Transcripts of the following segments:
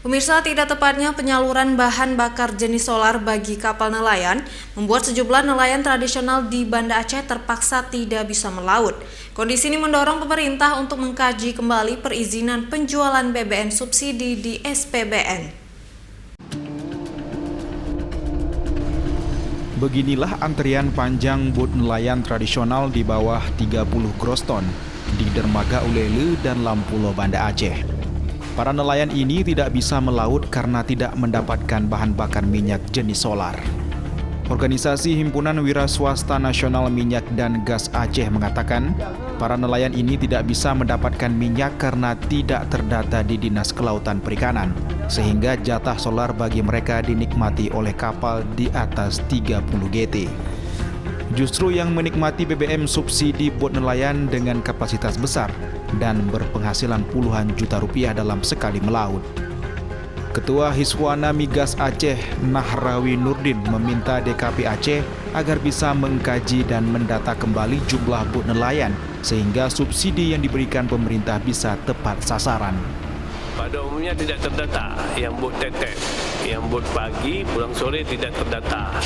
Pemirsa, tidak tepatnya penyaluran bahan bakar jenis solar bagi kapal nelayan membuat sejumlah nelayan tradisional di Banda Aceh terpaksa tidak bisa melaut. Kondisi ini mendorong pemerintah untuk mengkaji kembali perizinan penjualan BBM subsidi di SPBN. Beginilah antrian panjang bot nelayan tradisional di bawah 30 gross ton di dermaga Ulele dan Lampulo, Banda Aceh. Para nelayan ini tidak bisa melaut karena tidak mendapatkan bahan bakar minyak jenis solar. Organisasi Himpunan Wira Swasta Nasional Minyak dan Gas Aceh mengatakan, para nelayan ini tidak bisa mendapatkan minyak karena tidak terdata di Dinas Kelautan Perikanan, sehingga jatah solar bagi mereka dinikmati oleh kapal di atas 30 GT. Justru yang menikmati BBM subsidi bot nelayan dengan kapasitas besar dan berpenghasilan puluhan juta rupiah dalam sekali melaut. Ketua Hiswana Migas Aceh, Nahrawi Nurdin, meminta DKP Aceh agar bisa mengkaji dan mendata kembali jumlah bot nelayan sehingga subsidi yang diberikan pemerintah bisa tepat sasaran. Pada umumnya tidak terdata, yang bot tetek, yang bot pagi pulang sore tidak terdata.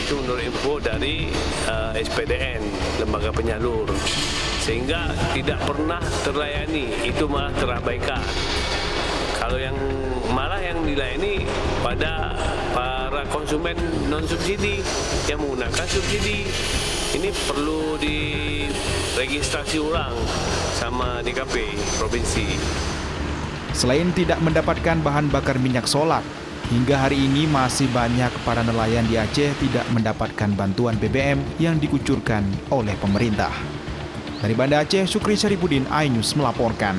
Itu menurut info dari SPDN, lembaga penyalur, sehingga tidak pernah terlayani, itu malah terabaikan. Kalau yang malah yang dilayani pada para konsumen non subsidi yang menggunakan subsidi, ini perlu diregistrasi ulang sama DKP provinsi. Selain tidak mendapatkan bahan bakar minyak solar, hingga hari ini masih banyak para nelayan di Aceh tidak mendapatkan bantuan BBM yang dikucurkan oleh pemerintah. Dari Banda Aceh, Sukri Syaripudin, iNews melaporkan.